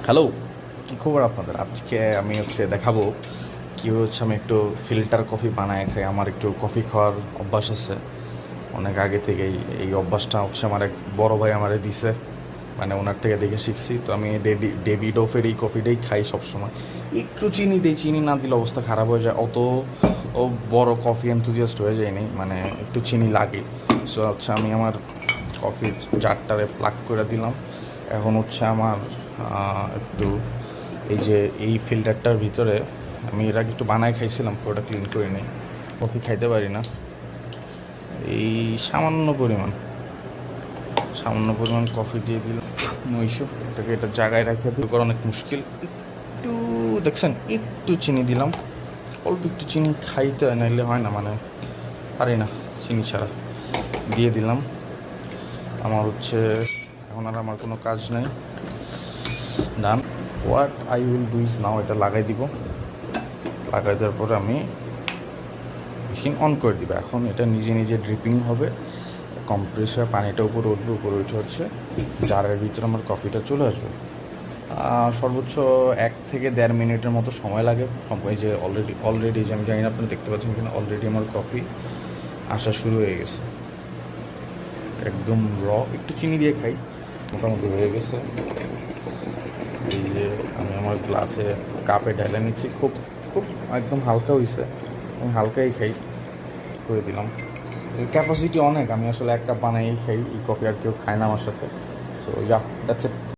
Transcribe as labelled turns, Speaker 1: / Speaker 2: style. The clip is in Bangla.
Speaker 1: হ্যালো, কী খবর আপনাদের? আজকে আমি দেখাবো কীভাবে আমি একটু ফিল্টার কফি বানায় খাই। আমার একটু কফি খাওয়ার অভ্যাস আছে অনেক আগে থেকেই। এই অভ্যাসটা আমার এক বড় ভাই আমারে দিছে, মানে ওনার থেকে দেখে শিখছি। তো আমি ডেভিডোফের এই কফিটাই খাই সবসময়। একটু চিনি দিই, চিনি না দিলে অবস্থা খারাপ হয়ে যায়। ও বড় কফি এনথুজিয়াস্ট হয়ে যায়নি, মানে একটু চিনি লাগে। সো আমি আমার কফির জারটারে প্লাগ করে দিলাম। এখন আমার একটু এই ফিল্টারটার ভিতরে আমি এর আগে একটু বানায় খাইছিলাম, পুরোটা ক্লিন করে নিই। কফি খাইতে পারি না, এই সামান্য পরিমাণ কফি দিয়ে দিলাম। নইশো এটা জায়গায় রাখে দিল করা অনেক মুশকিল। একটু দেখছেন, একটু চিনি দিলাম, অল্প একটু চিনি খাইতে হয়, নাইলে হয় না, মানে পারি না চিনি ছাড়া। দিয়ে দিলাম। আমার এখন আর আমার কোনো কাজ নেই, done. What I will do is now, এটা লাগাই দিব। লাগাই দেওয়ার পরে আমি মেশিন অন করে দিব। এখন এটা নিজে নিজে ড্রিপিং হবে, কম্প্রেস হয়ে পানিটা উপরে উঠবে। উপরে উঠে জারের ভিতরে আমার কফিটা চলে আসবে। সর্বোচ্চ 1 থেকে দেড় মিনিটের মতো সময় লাগে। এই যে অলরেডি যে আমি জানি না আপনারা দেখতে পাচ্ছেন কিনা, অলরেডি আমার কফি আসা শুরু হয়ে গেছে। একদম একটু চিনি দিয়ে খাই, মোটামুটি হয়ে গেছে। এই যে আমি আমার কাপে ঢেলে নিচ্ছি। খুব খুব একদম হালকা হয়েছে, আমি হালকাই খাই করে দিলাম। ক্যাপাসিটি অনেক, আমি আসলে 1 কাপ বানাই খাই এই কফি, আর কেউ খায় না আমার সাথে। So that's it.